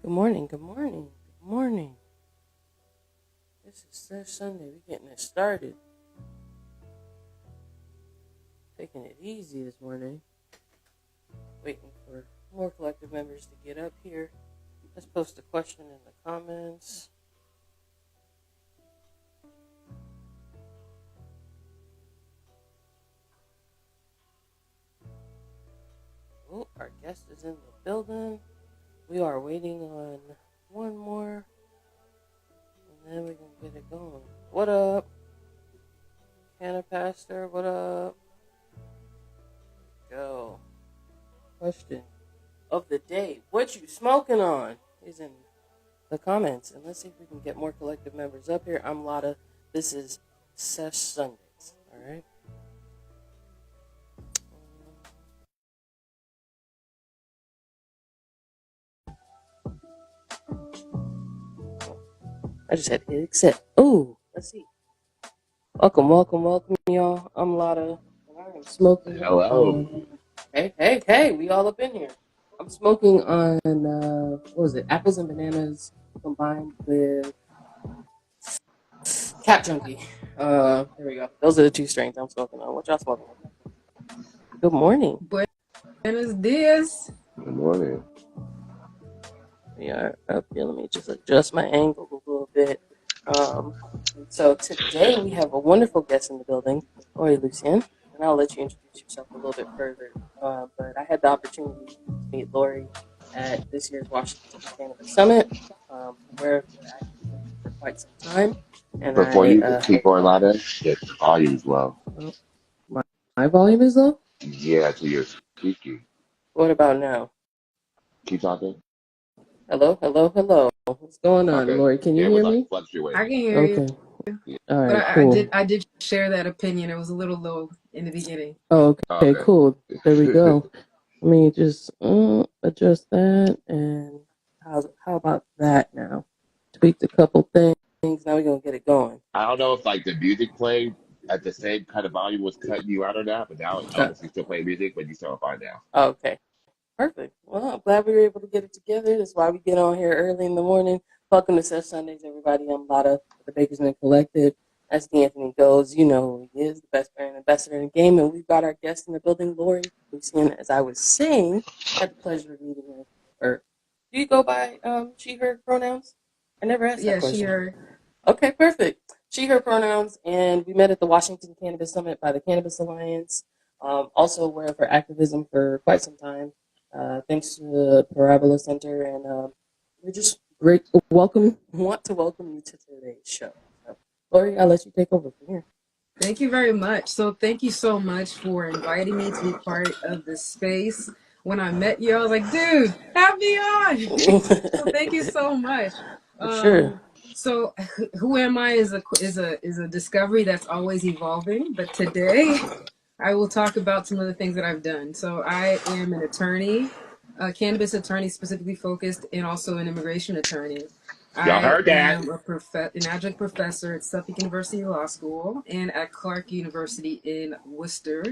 Good morning, good morning, good morning. This is Sesh Sunday. We're getting it started. Taking it easy this morning. Waiting for more collective members to get up here. Let's post a question in the comments. Oh, our guest is in the building. We are waiting on one more. And then we can get it going. What up? Hannah Pastor, what up? Go. Question of the day. What you smoking on? Is in the comments. And let's see if we can get more collective members up here. I'm Lotta. This is Sesh Sundaze. Alright. I just had to hit accept. Ooh, let's see. Welcome, y'all. I'm Lotta. And I am smoking. Hello. Hey, we all up in here. I'm smoking on, what was it? Apples and bananas combined with Cap Junkie. There we go. Those are the two strains I'm smoking on. What y'all smoking on? Good morning. Buenos dias. Good morning. We are up here. Let me just adjust my angle a little bit. So today we have a wonderful guest in the building, Laury Lucien, and I'll let you introduce yourself a little bit further. But I had the opportunity to meet Laury at this year's Washington Cannabis Summit, where we're active for quite some time. And Before you keep going, Lada, get the volume's low. oh, my, my volume is low. Yeah, so you're speaking. What about now? Keep talking. Hello. What's going on, Okay. Laury? Can you Yeah, it was hear like me? I fluctuating. can hear you, Okay. All but right. I did Cool. I did share that opinion. It was a little low in the beginning. Oh, okay. Okay. Cool. There we go. Let me just adjust that, and how about that now? Tweaked a couple things. Now we're gonna get it going. I don't know if like the music played at the same kind of volume was cutting you out or not, but now Uh, obviously still playing music, but you sound fine now. okay, perfect. Well, I'm glad we were able to get it together. That's why we get on here early in the morning. Welcome to Sesh Sundays, everybody. I'm Lotta of the Bakersman Collective. As DeAnthony goes, you know who he is, the best brand ambassador in the game, and we've got our guest in the building, Laury Lucien. As I was saying, had the pleasure of meeting her. Or do you go by she/her pronouns? I never asked that Yeah, she question. heard. Okay, perfect. She/her pronouns, and we met at the Washington Cannabis Summit by the Cannabis Alliance. Also aware of her activism for quite some time, thanks to the Parabola Center, and we're just want to welcome you to today's show. So, Laury, I'll let you take over from here. Thank you very much. So thank you so much for inviting me to be part of this space. When I met you, I was like, dude, have me on. So thank you so much. For sure. So who am I is a discovery that's always evolving. But today I will talk about some of the things that I've done. So I am an attorney, a cannabis attorney specifically focused, and also an immigration attorney. Y'all I heard that? am an adjunct professor at Suffolk University Law School and at Clark University in Worcester.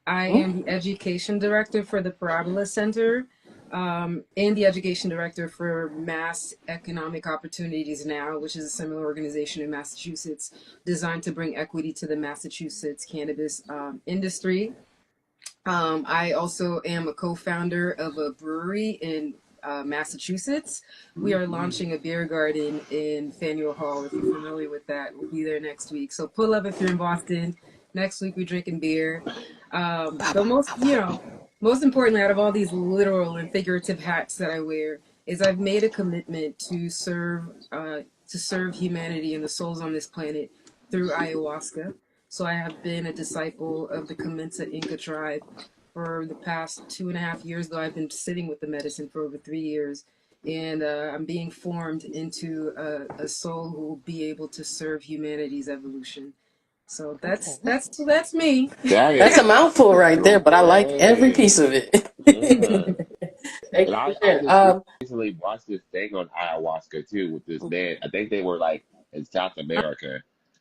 I am the education director for the Parabola Center, and the education director for Mass Economic Opportunities Now, which is a similar organization in Massachusetts designed to bring equity to the Massachusetts cannabis industry. I also am a co-founder of a brewery in Massachusetts. We are launching a beer garden in Faneuil Hall. If you're familiar with that, we'll be there next week. So pull up if you're in Boston. Next week we're drinking beer. But most importantly, out of all these literal and figurative hats that I wear, is I've made a commitment to serve humanity and the souls on this planet through ayahuasca. So I have been a disciple of the Caminsa Inca tribe for the past 2.5 years, though I've been sitting with the medicine for over 3 years. And I'm being formed into a soul who will be able to serve humanity's evolution. So Okay. that's me. That's a mouthful right there, but I like every Great. piece of it. Yeah. Thank And you for I sharing. just recently watched this thing on ayahuasca too with this man. I think they were like in South America.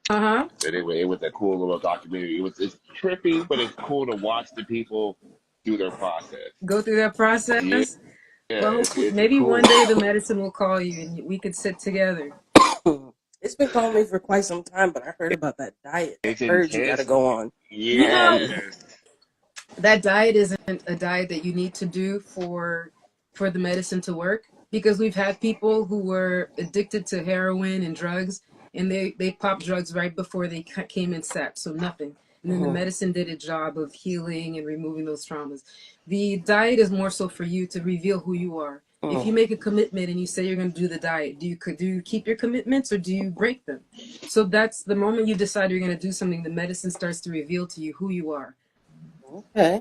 Uh-huh. But it was a cool little documentary. It's trippy, but it's cool to watch the people do their process. Go through that Yeah, process. Yeah, Well, it's maybe cool. one day the medicine will call you and we could sit together. It's been calling me for quite some time, but I heard about that diet, that It's purge you got to intense. go on. You know, Yes. that diet isn't a diet that you need to do for the medicine to work, because we've had people who were addicted to heroin and drugs, and they popped drugs right before they came in sap, so nothing, and then the Mm-hmm. medicine did a job of healing and removing those traumas. The diet is more so for you to reveal who you are. If you make a commitment and you say you're going to do the diet, do you keep your commitments or do you break them? So that's the moment you decide you're going to do something, the medicine starts to reveal to you who you are. Okay.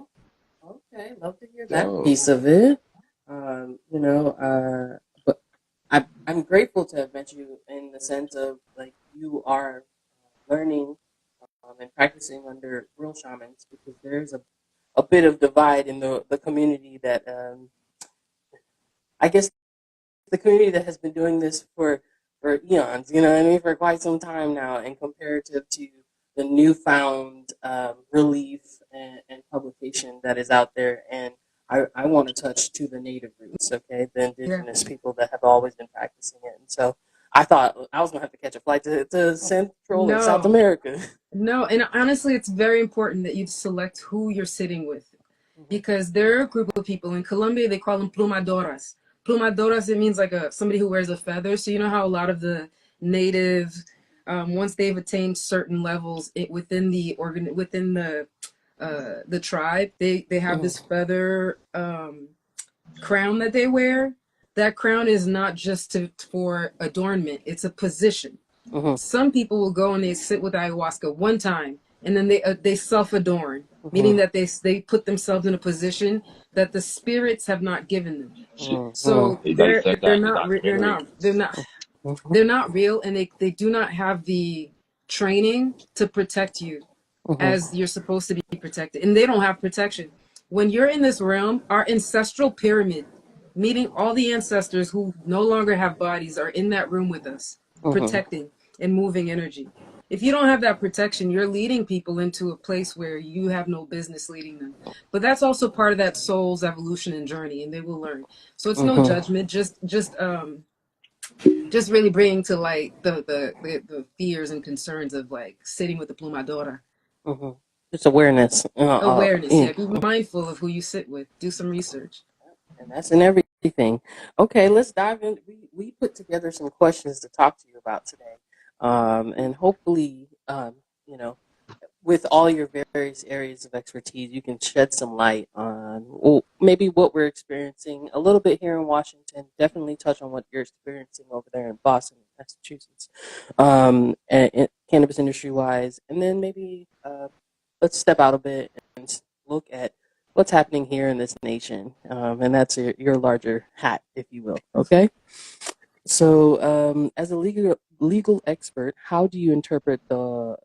Okay. Love to hear that Dope. piece of it. But I'm grateful to have met you in the sense of like you are learning and practicing under real shamans because there's a bit of divide in the community that I guess the community that has been doing this for eons, you know what I mean, for quite some time now, and comparative to the newfound relief and publication that is out there. And I want to touch to the native roots, okay, the Yeah. indigenous people that have always been practicing it. And so I thought I was going to have to catch a flight to Central or South No, America. no, and honestly, it's very important that you select who you're sitting with, Hmm. because there are a group of people in Colombia. They call them plumadoras. Plumadoras, it means like a somebody who wears a feather. So you know how a lot of the native, once they've attained certain levels within the tribe, they have Hmm. this feather crown that they wear. That crown is not just for adornment; it's a position. Hmm. Some people will go and they sit with ayahuasca one time, and then they self adorn, meaning Hmm. that they put themselves in a position that the spirits have not given them. Shit. Hmm. So They dissect they're that in the not documentary. Hmm. they're not real, and they do not have the training to protect you as Hmm. you're supposed to be protected, and they don't have protection. When you're in this realm, our ancestral pyramid, meeting all the ancestors who no longer have bodies, are in that room with us, Hmm. protecting and moving energy. If you don't have that protection, you're leading people into a place where you have no business leading them. But that's also part of that soul's evolution and journey, and they will learn. So it's no Hmm. judgment, just really bringing to light the fears and concerns of like sitting with the plumadora. Hmm. Just awareness. Awareness, yeah. Be mindful of who you sit with. Do some research. And that's in everything. Okay, let's dive in. We put together some questions to talk to you about today. And hopefully, with all your various areas of expertise, you can shed some light on maybe what we're experiencing a little bit here in Washington. Definitely touch on what you're experiencing over there in Boston, Massachusetts, and cannabis industry wise. And then maybe let's step out a bit and look at what's happening here in this nation. And that's your larger hat, if you will. Okay. So, as a legal expert, how do you interpret the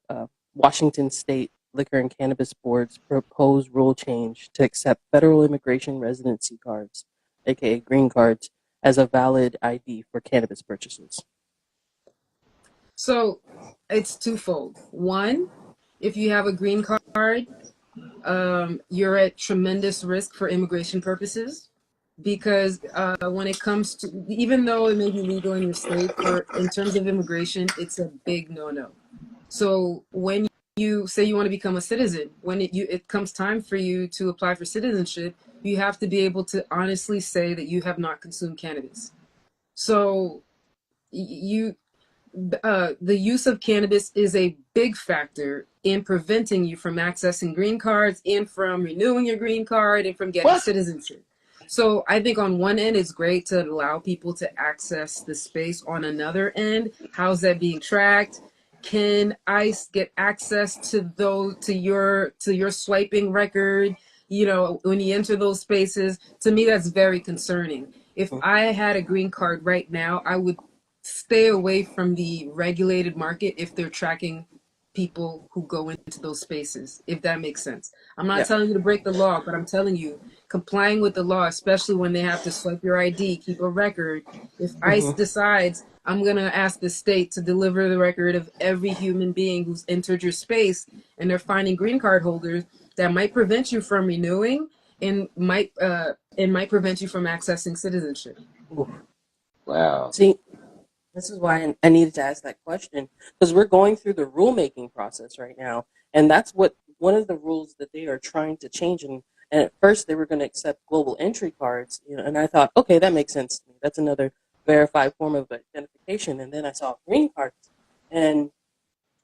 Washington State Liquor and Cannabis Board's proposed rule change to accept federal immigration residency cards, aka green cards, as a valid ID for cannabis purchases? So it's twofold. One, if you have a green card, you're at tremendous risk for immigration purposes, because when it comes to, even though it may be legal in your state, for in terms of immigration, it's a big no-no. So when you say you want to become a citizen, when it comes time for you to apply for citizenship, you have to be able to honestly say that you have not consumed cannabis. So you the use of cannabis is a big factor in preventing you from accessing green cards and from renewing your green card and from getting What? citizenship. So I think on one end it's great to allow people to access the space. On another end, how's that being tracked? Can ICE get access to your swiping record? You know, when you enter those spaces, to me that's very concerning. If I had a green card right now, I would stay away from the regulated market if they're tracking people who go into those spaces, if that makes sense. I'm not Yeah. telling you to break the law, but I'm telling you, complying with the law, especially when they have to swipe your ID, keep a record. If ICE Hmm. decides, I'm going to ask the state to deliver the record of every human being who's entered your space, and they're finding green card holders, that might prevent you from renewing. and might prevent you from accessing citizenship. Oof. Wow. See, this is why I needed to ask that question, because we're going through the rulemaking process right now, and that's what one of the rules that they are trying to change. And at first, they were going to accept global entry cards, and I thought, okay, that makes sense to me. That's another verified form of identification. And then I saw green cards, and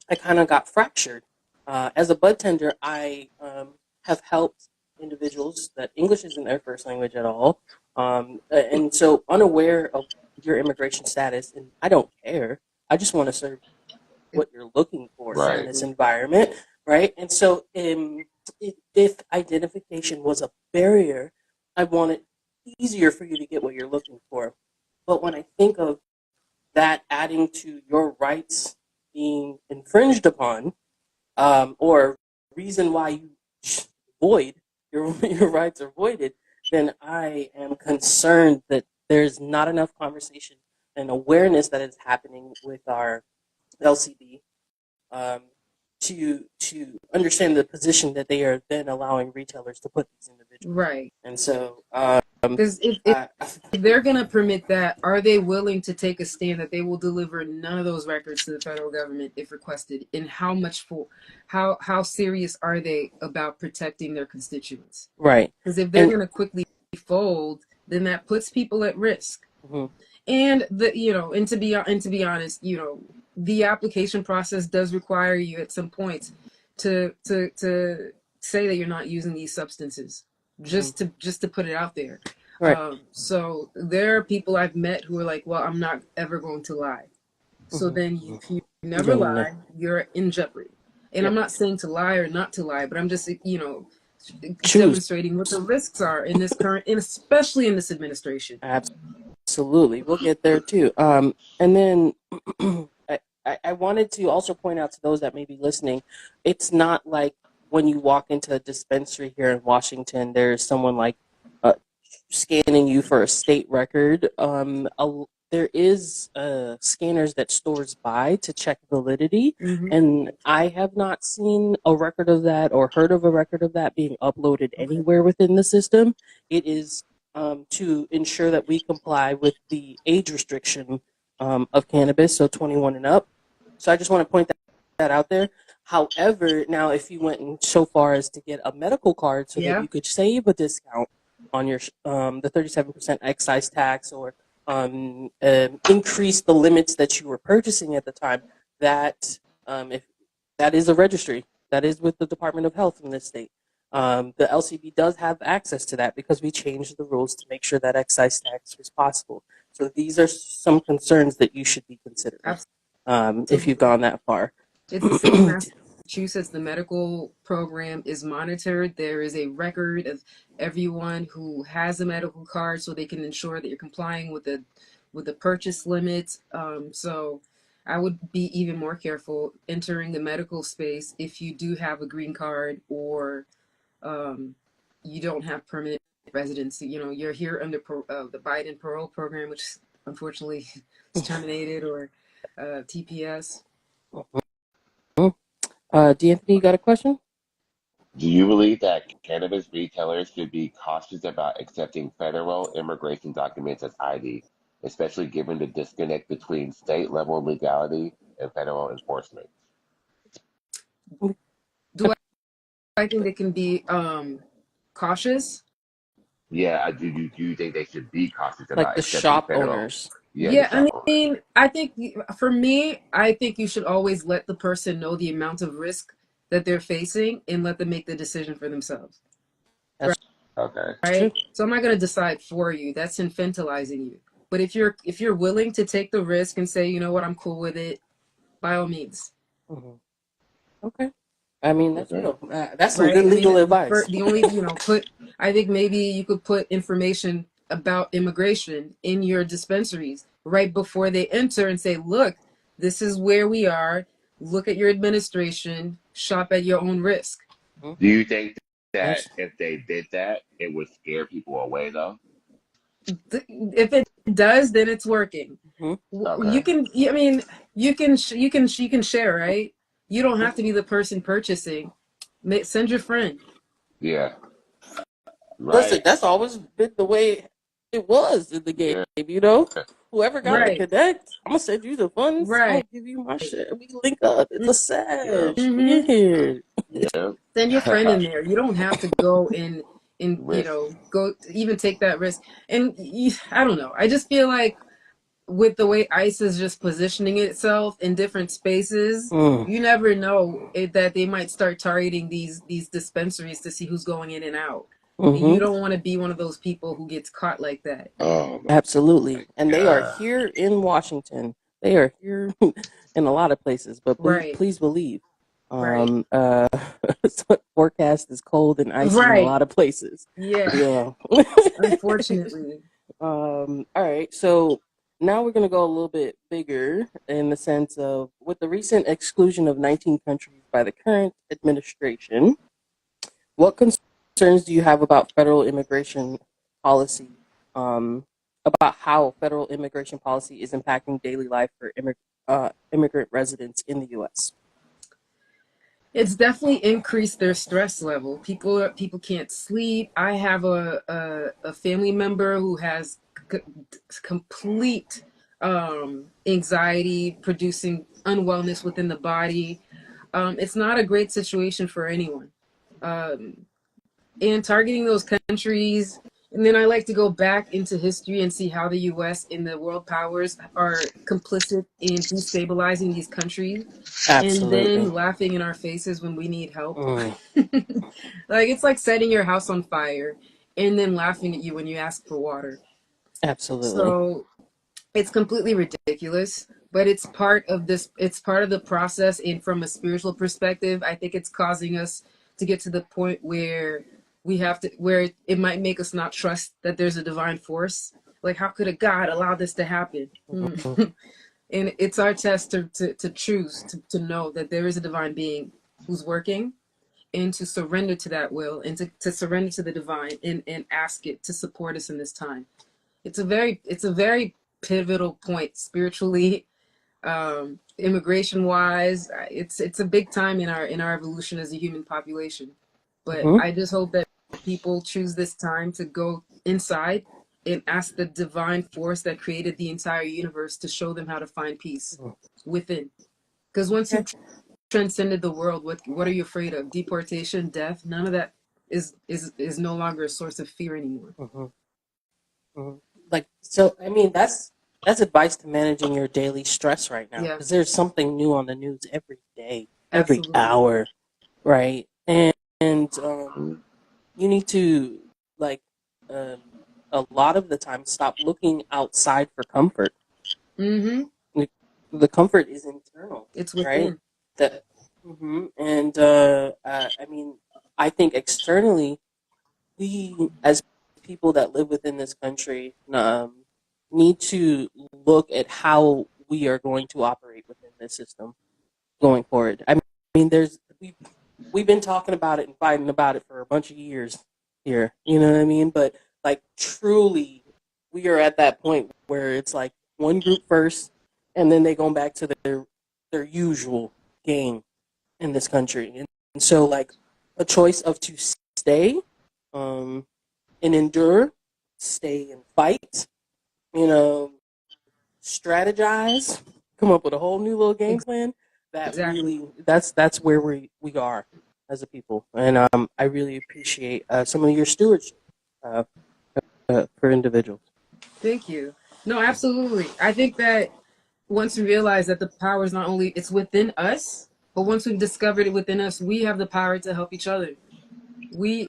I kind of got fractured. As a bud tender, I have helped individuals that English isn't their first language at all, and so unaware of your immigration status, and I don't care. I just want to serve what you're looking for in Right. this environment, right? And so, if identification was a barrier, I want it easier for you to get what you're looking for. But when I think of that adding to your rights being infringed upon, or reason why you void your rights are voided, then I am concerned that there's not enough conversation and awareness that is happening with our LCD, um, to understand the position that they are then allowing retailers to put these individuals. Right. And so, Because if they're going to permit that, are they willing to take a stand that they will deliver none of those records to the federal government if requested? And how serious are they about protecting their constituents? right. Because if they're going to quickly fold, then that puts people at risk. Mm-hmm. And to be honest, the application process does require you at some points to say that you're not using these substances, just to put it out there. Right. So there are people I've met who are like, well, I'm not ever going to lie. So then if you never lie, you're in jeopardy. And Yep. I'm not saying to lie or not to lie, but I'm just Choose. demonstrating what the risks are in this current, and especially in this administration. Absolutely. We'll get there too. And then I wanted to also point out to those that may be listening, it's not like when you walk into a dispensary here in Washington, there's someone like scanning you for a state record. There is scanners that stores buy to check validity, and I have not seen a record of that or heard of a record of that being uploaded anywhere within the system. It is to ensure that we comply with the age restriction of cannabis, so 21 and up. So I just want to point that out there. However, now if you went so far as to get a medical card so that you could save a discount on your the 37% excise tax, or increase the limits that you were purchasing at the time, that if that is a registry that is with the Department of Health in this state. The LCB does have access to that because we changed the rules to make sure that excise tax was possible. So these are some concerns that you should be considering if you've gone that far. It's the same in Massachusetts. The medical program is monitored. There is a record of everyone who has a medical card, so they can ensure that you're complying with the purchase limits. So I would be even more careful entering the medical space if you do have a green card, or you don't have permanent residency. You're here under the Biden parole program, which unfortunately is terminated, or TPS. DeAnthony, you got a question? Do you believe that cannabis retailers should be cautious about accepting federal immigration documents as ID, especially given the disconnect between state level legality and federal enforcement? Do I think they can be cautious? Yeah, do you think they should be cautious Like about the accepting shop federal? owners. Yeah, Yeah, the shop owners. I think for me, I think you should always let the person know the amount of risk that they're facing and let them make the decision for themselves. That's Okay. Right? So I'm not going to decide for you. That's infantilizing you. But if you're willing to take the risk and say, you know what, I'm cool with it, by all means. Okay. I mean, that's real. That's some Right? good legal advice. The only, I think maybe you could put information about immigration in your dispensaries right before they enter and say, look, this is where we are. Look at your administration. Shop at your own risk. Do you think that Yes. if they did that, it would scare people away though? If it does, then it's working. Okay. You can, I mean, you can share, right? You don't have to be the person purchasing. Send your friend. Yeah. Listen, Right. that's always been the way it was in the game. Yeah. You know, whoever got to Right. connect, I'm gonna send you the funds. I'm Right. gonna give you my shit. We link up. It's a Yeah. sesh. We Mm-hmm. here. Yeah. Send your friend in there. You don't have to go and Risk. go even take that risk. And I don't know. I just feel like with the way ICE is just positioning itself in different spaces, Mm. you never know that they might start targeting these dispensaries to see who's going in and out. You Mm-hmm. don't want to be one of those people who gets caught like that. Oh my Absolutely. And they are God. here in Washington. They are here in a lot of places. But Right. please believe, Right. uh, forecast is cold and icy in a Right. lot of places. Yeah. Yeah. Unfortunately. All right. So now we're going to go a little bit bigger in the sense of with the recent exclusion of 19 countries by the current administration, what concerns do you have about federal immigration policy? About how federal immigration policy is impacting daily life for immigrant residents in the U.S. It's definitely increased their stress level. People can't sleep. I have a family member who has c- complete anxiety, producing unwellness within the body. It's not a great situation for anyone. Um, and targeting those countries. And then I like to go back into history and see how the US and the world powers are complicit in destabilizing these countries and Absolutely. then laughing in our faces when we need help. Mm, Like it's like setting your house on fire and then laughing at you when you ask for water. absolutely. So it's completely ridiculous, but it's part of this, it's part of the process. And from a spiritual perspective, I think it's causing us to get to the point where we have to, where it might make us not trust that there's a divine force. Like, how could a God allow this to happen? Mhm. And it's our test to choose to know that there is a divine being who's working, and to surrender to that will, and to surrender to the divine, and ask it to support us in this time. It's a very pivotal point spiritually, immigration wise. It's a big time in our evolution as a human population. But Mhm. I just hope that people choose this time to go inside and ask the divine force that created the entire universe to show them how to find peace within. Because once Okay. you've transcended the world, what are you afraid of? Deportation, death? None of that is no longer a source of fear anymore. Mhm. Mhm. Like so, I mean, that's advice to managing your daily stress right now Yeah, because there's something new on the news every day, every absolutely. hour, right? And Mm. you need to like um, a lot of the time stop looking outside for comfort. Mm-hmm. Like, the comfort is internal, It's right? within. That, and I mean, I think externally we as people that live within this country need to look at how we are going to operate within this system going forward. I mean, we've been talking about it and fighting about it for a bunch of years here. You know what I mean? But like truly, we are at that point where it's like one group first, and then they go back to their usual game in this country. And so like a choice of to stay um, and endure, stay and fight. You know, strategize, come up with a whole new little game plan. That Exactly. really, that's where we are as a people, and I really appreciate some of your stewardship uh, for individuals. Thank you. No, absolutely. I think that once we realize that the power is not only it's within us, but once we've discovered it within us, we have the power to help each other. We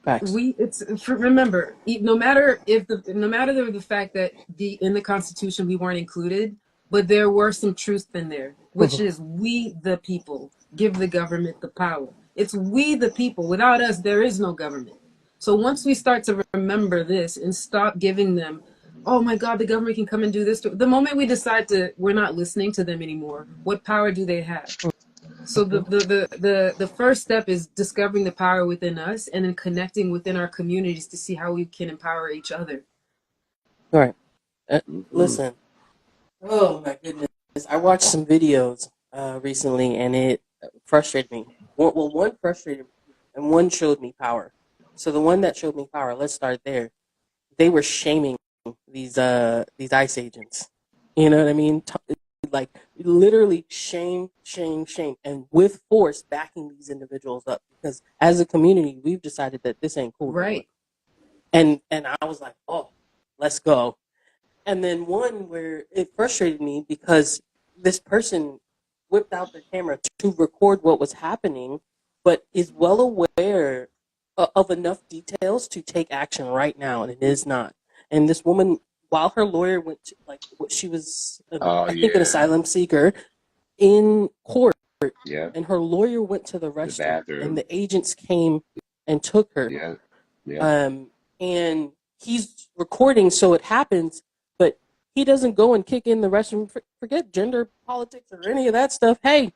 Facts. we it's remember, no matter if no matter the fact that the in the Constitution we weren't included, but there were some truth in there, which Mhm. is we the people give the government the power. It's we the people. Without us, there is no government. So once we start to remember this and stop giving them, oh my God, the government can come and do this. The moment we decide to, we're not listening to them anymore. What power do they have? So the first step is discovering the power within us, and then connecting within our communities to see how we can empower each other. All right. Mm-hmm. Listen. Oh my goodness! I watched some videos recently, and it frustrated me. One frustrated me, and one showed me power. So the one that showed me power, let's start there. They were shaming these ICE agents. You know what I mean? Like literally shame, shame, shame, and with force backing these individuals up because as a community, we've decided that this ain't cool anymore. Right. And I was like, oh, let's go. And then one where it frustrated me because this person whipped out their camera to record what was happening, but is well aware of enough details to take action right now, and it is not. And this woman, while her lawyer went to, like, she was, Oh I think, an yeah, asylum seeker in court, yeah. and her lawyer went to the The restroom, and bathroom. the agents came and took her, Yeah, yeah. um, and he's recording, so it happens, but he doesn't go and kick in the restroom. Forget gender politics or any of that stuff. Hey,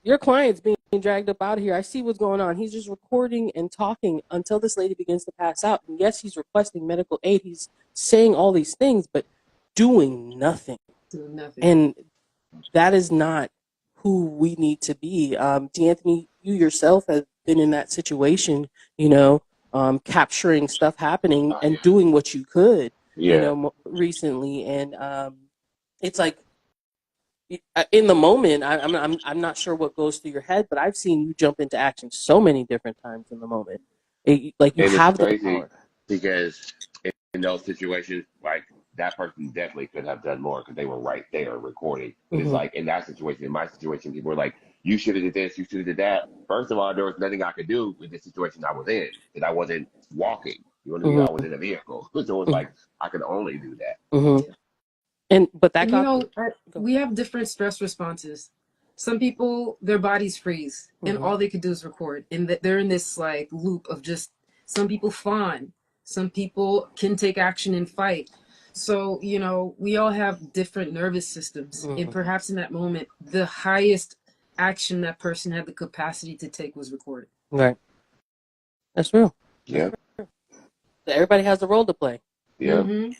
your client's being dragged up out of here. I see what's going on. He's just recording and talking until this lady begins to pass out. And yes, he's requesting medical aid. He's saying all these things, but doing nothing. Doing nothing. And that is not who we need to be. DeAnthony, you yourself have been in that situation, capturing stuff happening Oh and yeah, doing what you could, yeah. recently. And it's like in the moment, I'm not sure what goes through your head, but I've seen you jump into action so many different times in the moment. Like you And it's have the crazy power. because in those situations, like that person definitely could have done more because they were right there recording. But it's Hmm. like in that situation, in my situation, people were like, "You should have did this, you should have did that." First of all, there was nothing I could do with the situation I was in because I wasn't walking. You know what I mean? I was Hmm. in a vehicle, so it was like I could only do that. Hmm. Yeah. And but that And you got know, go. we have different stress responses. Some people, their bodies freeze, and Hmm. all they could do is record, and they're in this like loop of just. Some people fawn. Some people can take action and fight. So we all have different nervous systems, and Hmm. perhaps in that moment, the highest action that person had the capacity to take was recorded. Right. That's real. That's Yeah, real. Everybody has a role to play. yeah. Mm-hmm.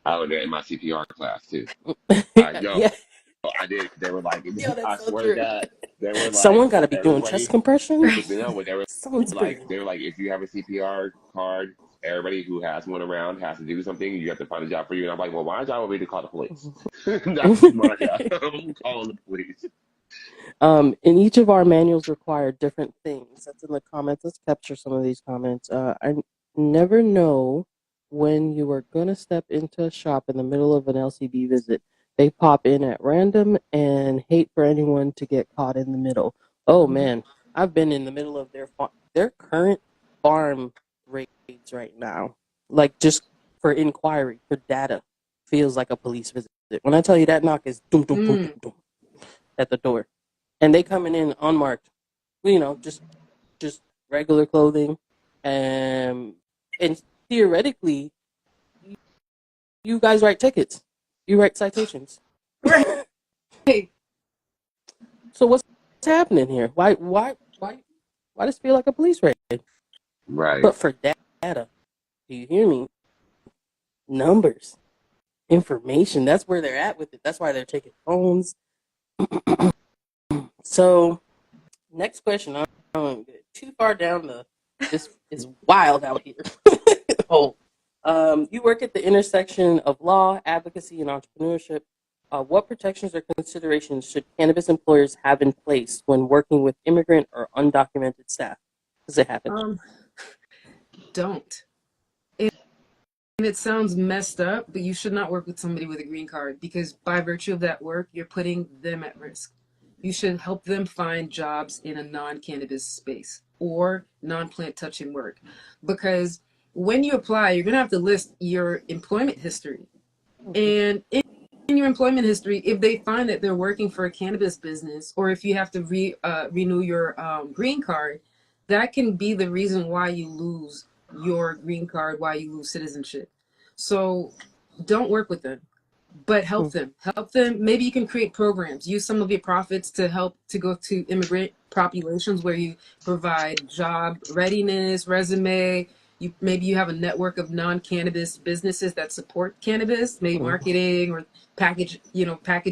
I was there in my CPR class too. Yo, Yeah. I did. They were like, Yo, I that's so swear to true. God, they were like, Someone got to be doing chest everybody compression. who Right. took me on, they were Someone's breathing. if you have a CPR card, everybody who has one around has to do something. You have to find a job for you. And I'm like, well, why did y'all want me to call the police? That's my job. I'm calling the police. And each of our manuals require different things. That's in the comments. Let's capture some of these comments. I never know when you are going to step into a shop in the middle of an LCD visit. They pop in at random and hate for anyone to get caught in the middle. Oh Mm-hmm. man, I've been in the middle of their current farm raids right now. Like just for inquiry, for data, feels like a police visit. When I tell you that knock is dum dum dum Mm. dum dum at the door, and they coming in unmarked, just regular clothing, and theoretically, you guys write tickets, you write citations. Right. So what's happening here? Why does it feel like a police raid? Right. But for data, do you hear me? Numbers, information. That's where they're at with it. That's why they're taking phones. So next question. I don't get too far down the. This is wild out here. Oh, you work at the intersection of law, advocacy, and entrepreneurship. What protections or considerations should cannabis employers have in place when working with immigrant or undocumented staff? Does it happen? Um, don't. And it sounds messed up, but you should not work with somebody with a green card because by virtue of that work, you're putting them at risk. You should help them find jobs in a non cannabis space or non plant touching work. Because when you apply, you're going to have to list your employment history. Mm-hmm. And in your employment history, if they find that they're working for a cannabis business or if you have to renew your green card, that can be the reason why you lose your green card, why you lose citizenship. So don't work with them, but help them. Help them. Maybe you can create programs. Use some of your profits to help to go to immigrant populations where you provide job readiness, resume. Maybe you have a network of non-cannabis businesses that support cannabis, maybe Mm-hmm. marketing or package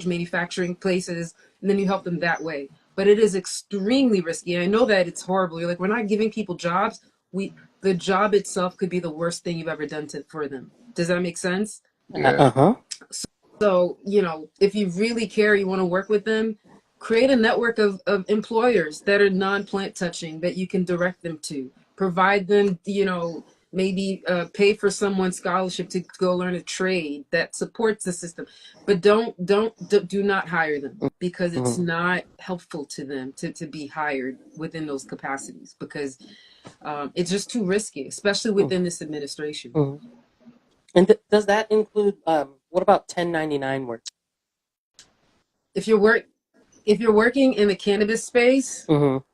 manufacturing places, and then you help them that way. But it is extremely risky. I know that it's horrible. You're like, we're not giving people jobs. the job itself could be the worst thing you've ever done for them. Does that make sense? Yeah. huh. So, if you really care, you want to work with them, create a network of employers that are non-plant touching that you can direct them to. Provide them, maybe pay for someone's scholarship to go learn a trade that supports the system. But do not hire them, because it's not helpful to them to be hired within those capacities, because it's just too risky, especially within this administration. And does that include what about 1099 work? If you're working in the cannabis space,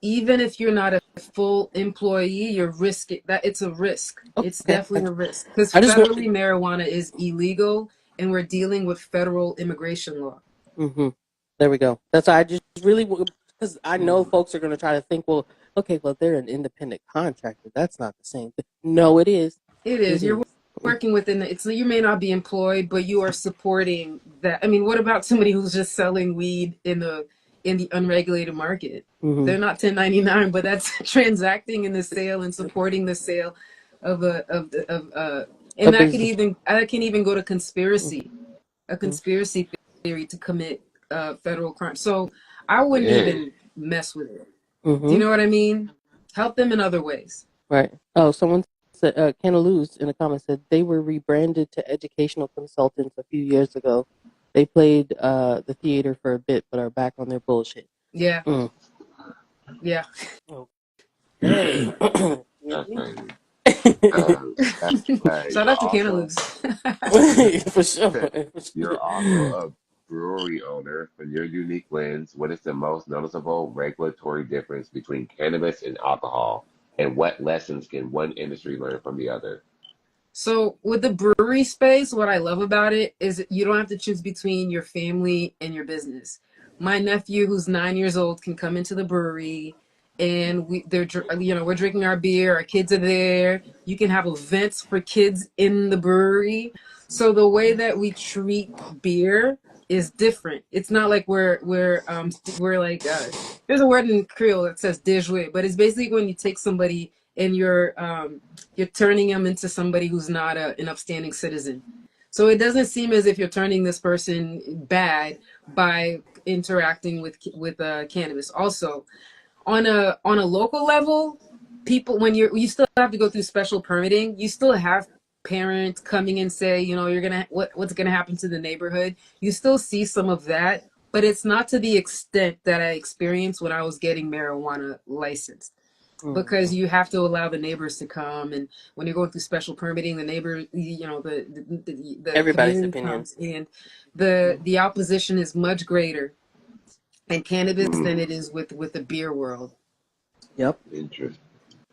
even if you're not a full employee, you're risking that. It's a risk. It's definitely a risk, because federally marijuana is illegal, and we're dealing with federal immigration law. There we go. That's why I just really, because I know folks are going to try to think, well, okay, well, they're an independent contractor. That's not the same thing. No, it is. It is. You're working within you may not be employed, but you are supporting that. I mean, what about somebody who's just selling weed in the unregulated market? They're not 1099, but that's transacting in the sale and supporting the sale of and that can even go to conspiracy, a conspiracy theory to commit federal crime. So I wouldn't even mess with it. Do you know what I mean? Help them in other ways. Right. Oh, someone said, Kenna Luz in the comments said they were rebranded to educational consultants a few years ago. They played the theater for a bit, but are back on their bullshit. Yeah. Yeah. Okay. That's crazy. Shout out to Kenna Luz. For sure. You're also a brewery owner. From your unique lens, what is the most noticeable regulatory difference between cannabis and alcohol? And what lessons can one industry learn from the other? So with the brewery space, what I love about it is you don't have to choose between your family and your business. My nephew, who's 9 years old, can come into the brewery, and we're drinking our beer. Our kids are there. You can have events for kids in the brewery. So the way that we treat beer is different. It's not like we're like there's a word in Creole that says déjouer, but it's basically when you take somebody and you're turning them into somebody who's not an upstanding citizen. So it doesn't seem as if you're turning this person bad by interacting with cannabis. Also, on a local level, people, when you still have to go through special permitting, you still have parents coming and say, what's gonna happen to the neighborhood. You still see some of that, but it's not to the extent that I experienced when I was getting marijuana licensed. Because you have to allow the neighbors to come, and when you're going through special permitting, the neighbor, the everybody's opinion opinions, and the opposition is much greater in cannabis than it is with the beer world. Yep. Interesting.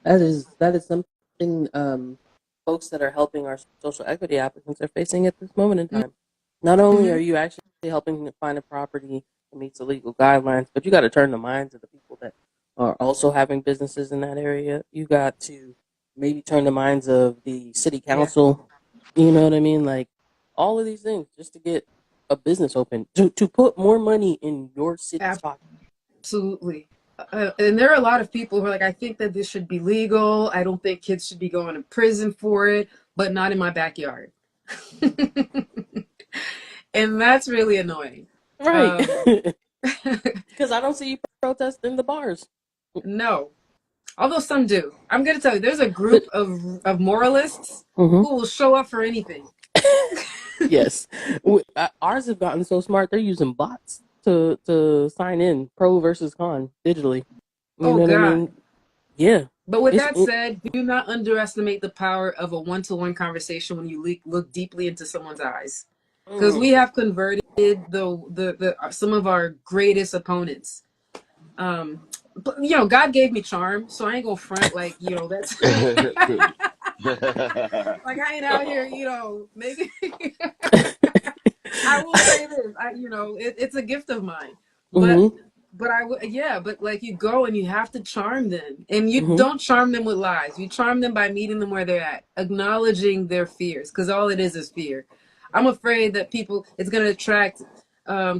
That is something folks that are helping our social equity applicants are facing at this moment in time. Not only are you actually helping to find a property that meets the legal guidelines, but you got to turn the minds of the people that are also having businesses in that area. You got to maybe turn the minds of the city council. You know what I mean? Like all of these things just to get a business open, to put more money in your city's pocket. Absolutely. And there are a lot of people who are like, I think that this should be legal. I don't think kids should be going to prison for it, but not in my backyard. And that's really annoying. Right. Because I don't see you protesting the bars. No. Although some do. I'm going to tell you, there's a group of moralists who will show up for anything. Yes. Ours have gotten so smart, they're using bots to sign in, pro versus con, digitally. You know what I mean? Yeah. But with that said, do not underestimate the power of a one-to-one conversation when you look deeply into someone's eyes. Because we have converted some of our greatest opponents. But, God gave me charm, so I ain't gonna front like, that's like I ain't out here, maybe I will say this, it's a gift of mine, but but like you go and you have to charm them, and you don't charm them with lies. You charm them by meeting them where they're at, acknowledging their fears, because all it is fear. I'm afraid that it's going to attract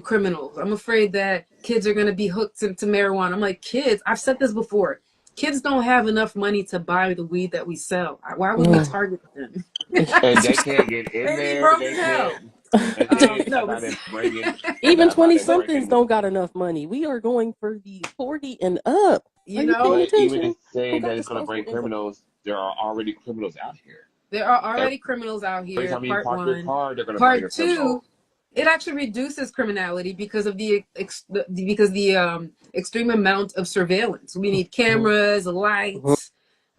criminals. I'm afraid that kids are going to be hooked to marijuana. I'm like, kids, I've said this before. Kids don't have enough money to buy the weed that we sell. Why would we target them? And they can't get in They'd be there. broke They as hell. can't. And then No, about but it bringing Even about 20 it somethings bringing. don't got enough money. We are going for the 40 and up. Are you you paying know, But even in attention? Who saying got that it's going to bring disposable income? criminals, there are already criminals out here. there are already criminals out Every here. time you Part park your one. car, they're going to bring a Part criminal. two, it actually reduces criminality because of the extreme amount of surveillance. We need cameras, lights.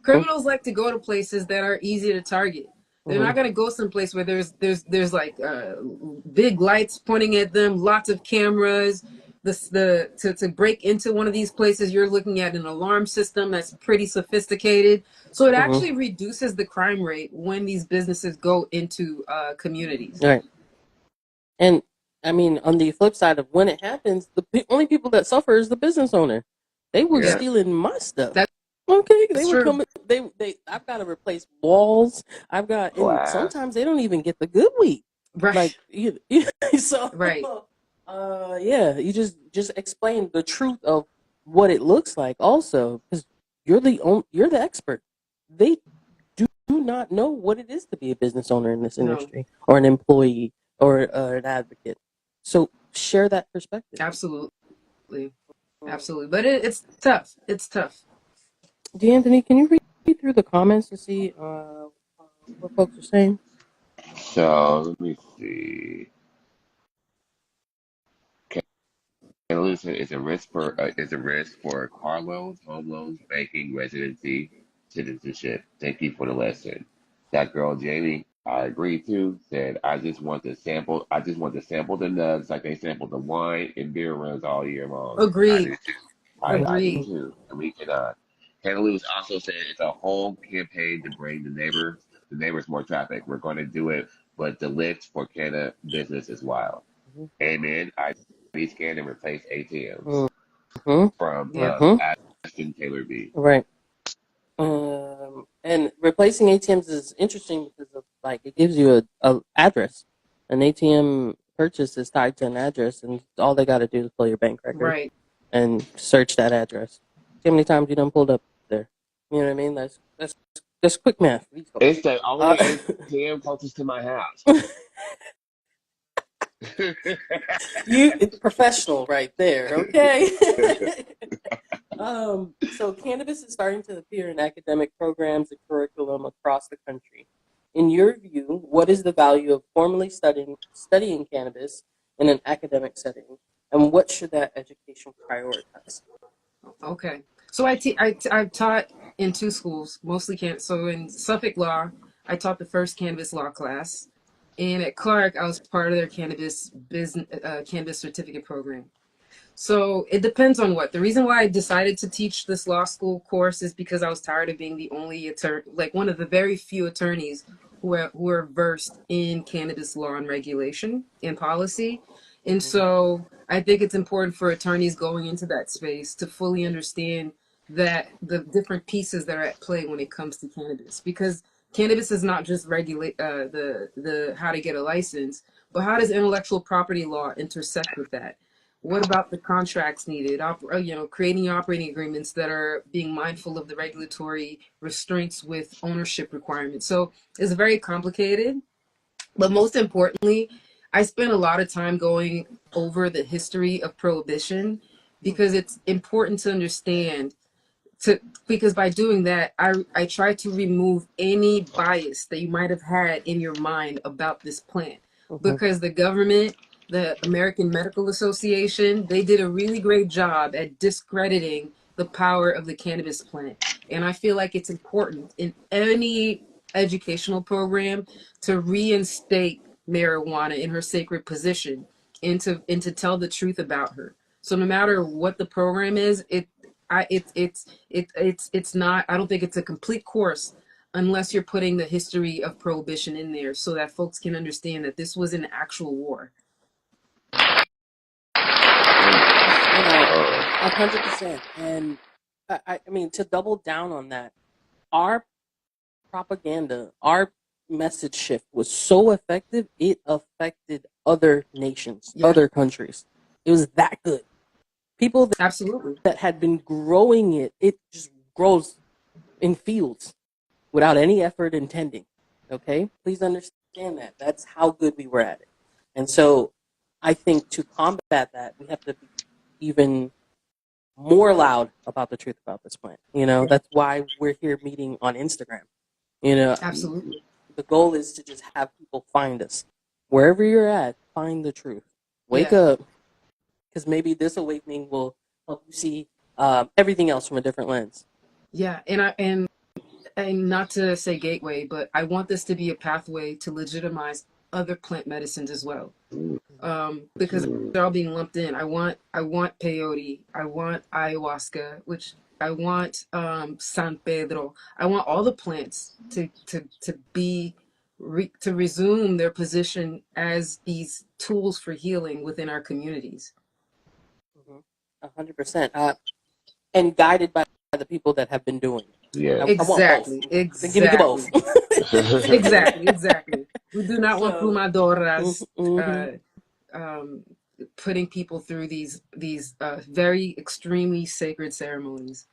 Criminals like to go to places that are easy to target. They're not going to go someplace where there's like big lights pointing at them, lots of cameras. To break into one of these places, you're looking at an alarm system that's pretty sophisticated. So it actually reduces the crime rate when these businesses go into communities. Right. And I mean, on the flip side of when it happens, only people that suffer is the business owner. They were Yeah. stealing my stuff. That's Okay, they were true. coming. They. I've got to replace walls. And Glass. sometimes they don't even get the good weed. Right. Like so. Right. Yeah. You just explain the truth of what it looks like. Also, because you're the expert. They do not know what it is to be a business owner in this No. industry, or an employee, or an advocate. So share that perspective. Absolutely. Absolutely. But it's tough. It's tough. DeAnthony, can you read through the comments to see what folks are saying? So let me see. Illusion is a risk for car loans, home loans, banking, residency, citizenship. Thank you for the lesson. That girl Jamie, I agree too, said I just want to sample. I just want to sample the nuts like they sample the wine and beer runs all year long. I Agreed. do too. I do Agreed. too. And we can. Hannah Lewis also said it's a whole campaign to bring the neighbors more traffic. We're going to do it, but the lift for Canada business is wild. Amen. ID scan and replace ATMs Mm-hmm. from Yep. Ashton Taylor B. Right. And replacing ATMs is interesting because of, like, it gives you a address. An ATM purchase is tied to an address, and all they got to do is pull your bank record Right. and search that address. See how many times you done pulled up there. You know what I mean? That's quick math. These folks. It's the only ATM closest to my house. You professional right there, okay? So cannabis is starting to appear in academic programs and curriculum across the country. In your view, what is the value of formally studying cannabis in an academic setting, and what should that education prioritize? Okay. So I've taught in two schools, mostly so in Suffolk Law, I taught the first cannabis law class, and at Clark, I was part of their cannabis certificate program. So it depends on what. The reason why I decided to teach this law school course is because I was tired of being the only attorney, like one of the very few attorneys who are versed in cannabis law and regulation and policy. And so I think it's important for attorneys going into that space to fully understand that the different pieces that are at play when it comes to cannabis, because cannabis is not just regulate the how to get a license, but how does intellectual property law intersect with that? What about the contracts needed? Creating operating agreements that are being mindful of the regulatory restraints with ownership requirements. So it's very complicated, but most importantly, I spent a lot of time going over the history of prohibition because it's important to understand because by doing that, I try to remove any bias that you might have had in your mind about this plant. Because the government, the American Medical Association, they did a really great job at discrediting the power of the cannabis plant. And I feel like it's important in any educational program to reinstate marijuana in her sacred position and to tell the truth about her. So no matter what the program is, it's not. I don't think it's a complete course unless you're putting the history of prohibition in there, so that folks can understand that this was an actual war. 100%. And I mean, to double down on that, our propaganda, our message shift was so effective, it affected other nations, Yeah. other countries. It was that good. People Absolutely. that had been growing it just grows in fields without any effort in tending. Okay? Please understand that. That's how good we were at it. And so I think to combat that, we have to be even more loud about the truth about this plant. That's why we're here meeting on Instagram. You know, Absolutely. the goal is to just have people find us. Wherever you're at, find the truth. Wake Yeah. up, because maybe this awakening will help you see everything else from a different lens. Yeah. And not to say gateway, but I want this to be a pathway to legitimize other plant medicines as well. Because they're all being lumped in. I want peyote, I want ayahuasca, which I want San Pedro. I want all the plants to resume their position as these tools for healing within our communities. 100%. And guided by the people that have been doing it. Yeah. I want both. Exactly, Then give me both. exactly, exactly. We do not want So, fumadoras mhm. putting people through these very extremely sacred ceremonies.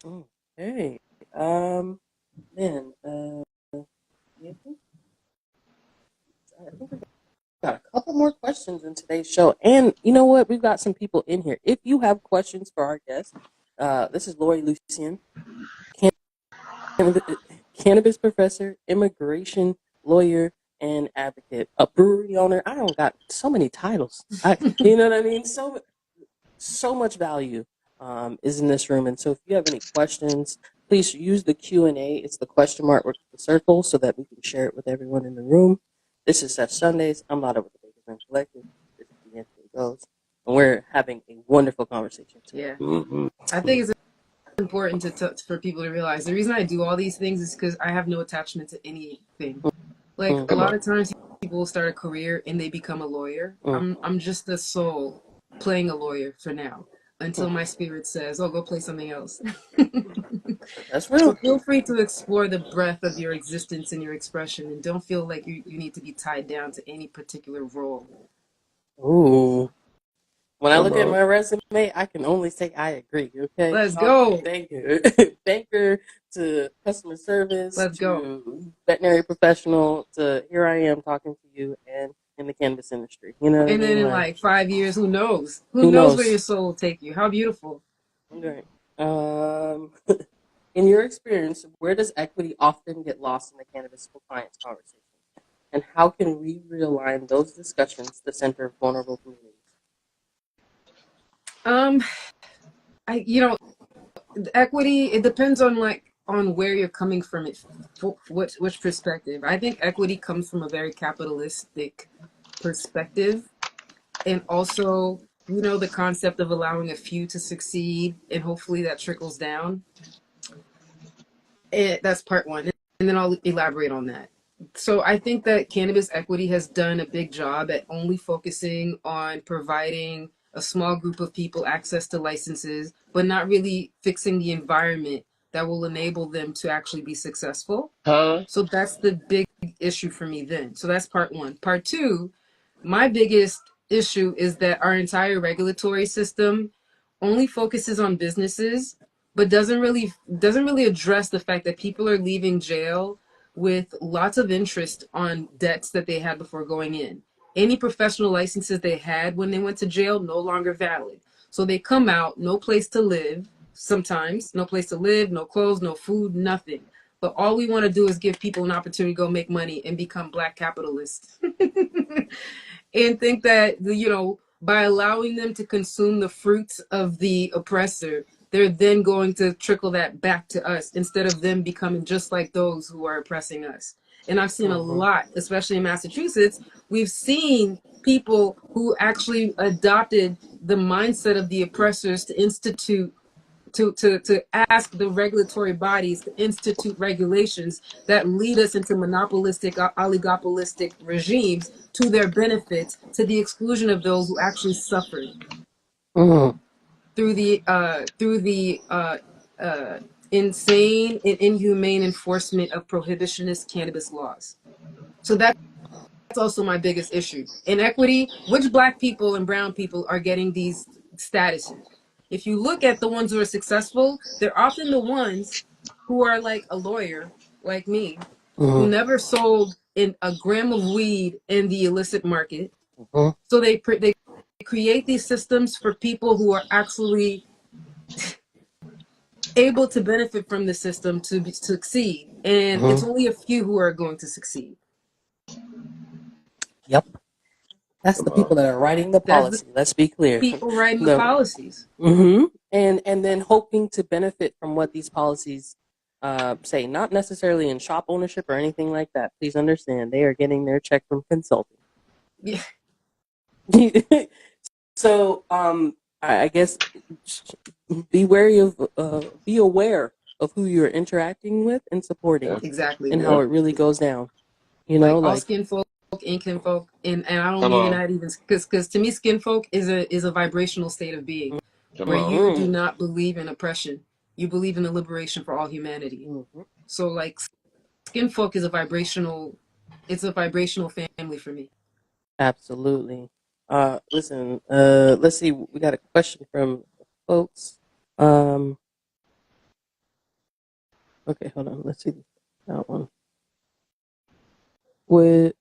Okay. Man, yeah, I think we've got a couple more questions in today's show. And you know what? We've got some people in here. If you have questions for our guest, this is Laury Lucien, cannabis professor, immigration lawyer, and advocate, a brewery owner. I don't got so many titles. You know what I mean? So much value is in this room. And so if you have any questions, please use the Q&A. It's the question mark with the circle so that we can share it with everyone in the room. This is Sesh Sundaze. I'm Lotta with the Bakers Men Collective. This is DeeAnthony Goes. And we're having a wonderful conversation today. Yeah. I think it's important for people to realize the reason I do all these things is because I have no attachment to anything. Like a lot of times people start a career and they become a lawyer. I'm just a soul playing a lawyer for now until my spirit says, "Oh, go play something else." That's real. So feel free to explore the breadth of your existence and your expression, and don't feel like you need to be tied down to any particular role. Ooh. When I look at my resume, I can only say I agree. Okay, Let's go. Banker, banker to customer service Let's go. to veterinary professional to here I am talking to you and in the cannabis industry. You know what I And then mean? in like 5 years, who knows? Who Who knows where knows? your soul will take you? How beautiful. Okay. In your experience, where does equity often get lost in the cannabis compliance conversation? And how can we realign those discussions to center vulnerable communities? Equity, it depends on where you're coming from, it which perspective. I think equity comes from a very capitalistic perspective, and also the concept of allowing a few to succeed and hopefully that trickles down. That's part one, and then I'll elaborate on that. So I think that cannabis equity has done a big job at only focusing on providing a small group of people access to licenses, but not really fixing the environment that will enable them to actually be successful. So that's the big issue for me then. So that's part one. Part two, my biggest issue is that our entire regulatory system only focuses on businesses, but doesn't really address the fact that people are leaving jail with lots of interest on debts that they had before going in. Any professional licenses they had when they went to jail no longer valid. So they come out, no place to live, sometimes no place to live, no clothes, no food, nothing. But all we want to do is give people an opportunity to go make money and become black capitalists. And think that by allowing them to consume the fruits of the oppressor, they're then going to trickle that back to us instead of them becoming just like those who are oppressing us. And I've seen a lot, especially in Massachusetts, we've seen people who actually adopted the mindset of the oppressors to institute to ask the regulatory bodies to institute regulations that lead us into monopolistic, oligopolistic regimes to their benefit, to the exclusion of those who actually suffered through the insane and inhumane enforcement of prohibitionist cannabis laws. So that's also my biggest issue. Inequity, which black people and brown people are getting these statuses? if you look at the ones who are successful, they're often the ones who are like a lawyer, like me, who never sold in a gram of weed in the illicit market. So they create these systems for people who are actually able to benefit from the system to succeed, and it's only a few who are going to succeed. Yep. That's Come the people on. that are writing the That's the policy. Let's be clear. people writing the The policies. and then hoping to benefit from what these policies say, not necessarily in shop ownership or anything like that. Please understand, they are getting their check from consulting. Yeah. So I guess be wary of be aware of who you're interacting with and supporting, Yeah. Exactly. and how it really goes down. You know, Like all like skin folk, ink folk, and I don't Come mean on. that even because to me, skin folk is a vibrational state of being Come where on. you do not believe in oppression. You believe in the liberation for all humanity. So like skin folk is a vibrational, it's a vibrational family for me. absolutely. Listen, let's see. We got a question from folks. Um, okay, hold on. Let's see that one. With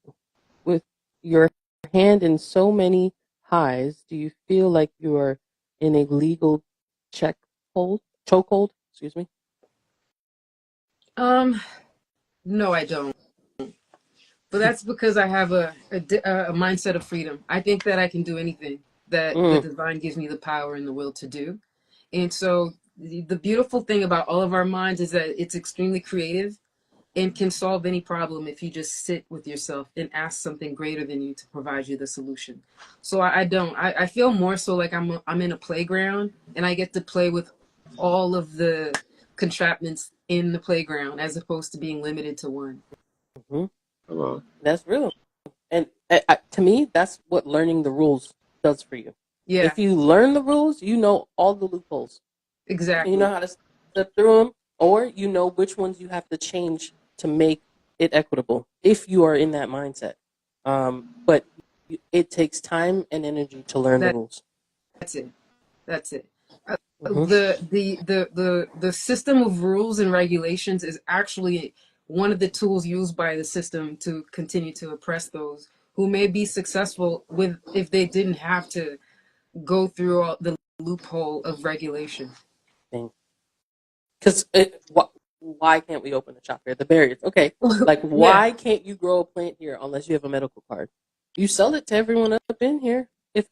with your hand in so many highs, do you feel like you are in a legal check hold, chokehold? Excuse me. No, I don't. But that's because I have a mindset of freedom. I think that I can do anything that the Mm, divine gives me the power and the will to do. And so the beautiful thing about all of our minds is that it's extremely creative and can solve any problem if you just sit with yourself and ask something greater than you to provide you the solution. So I don't. I feel more so like I'm in a playground and I get to play with all of the contraptions in the playground as opposed to being limited to one. hmm Come on. That's real. And to me, that's what learning the rules does for you. Yeah, If you learn the rules, you know all the loopholes. You know exactly. how to step through them, or you know which ones you have to change to make it equitable if you are in that mindset. But it takes time and energy to learn the That rules. that's it. That's it. Hmm The system of rules and regulations is actually one of the tools used by the system to continue to oppress those who may be successful with if they didn't have to go through all the loophole of regulation. Because why can't we open a shop here? The barriers. Okay, like Yeah, why can't you grow a plant here unless you have a medical card? You sell it to everyone up in here. If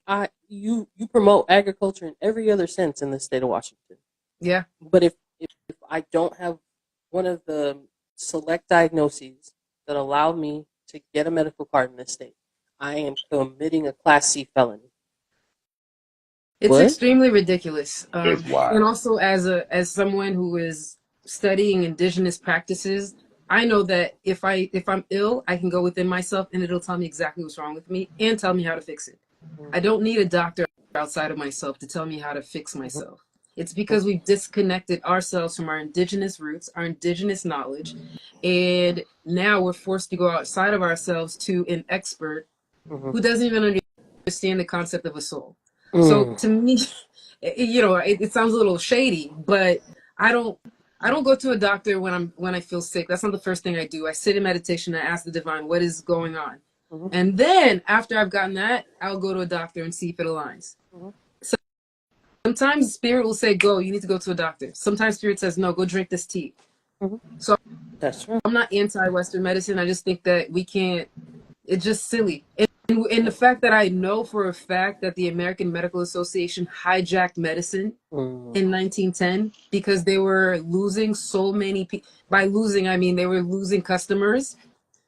you promote agriculture in every other sense in the state of Washington, yeah. but if I don't have one of the select diagnoses that allow me to get a medical card in this state, I am committing a Class C felony. It's What? extremely ridiculous. It's And wild. also, as someone who is studying indigenous practices, I know that if I'm ill, I can go within myself and it'll tell me exactly what's wrong with me and tell me how to fix it. I don't need a doctor outside of myself to tell me how to fix myself. It's because we've disconnected ourselves from our indigenous roots, our indigenous knowledge, and now we're forced to go outside of ourselves to an expert Mm-hmm. who doesn't even understand the concept of a soul. So Mm-hmm. to me, it sounds a little shady, but I don't I don't go to a doctor when I feel sick. That's not the first thing I do. I sit in meditation and I ask the divine what is going on. And then after I've gotten that, I'll go to a doctor and see if it aligns. Mm-hmm. Sometimes spirit will say, go, you need to go to a doctor. Sometimes spirit says, no, go drink this tea. Mm-hmm. So That's true. I'm not anti-Western medicine. I just think that we can't, it's just silly. And the fact that I know for a fact that the American Medical Association hijacked medicine Mm-hmm. in 1910 because they were losing so many people. By losing, I mean they were losing customers.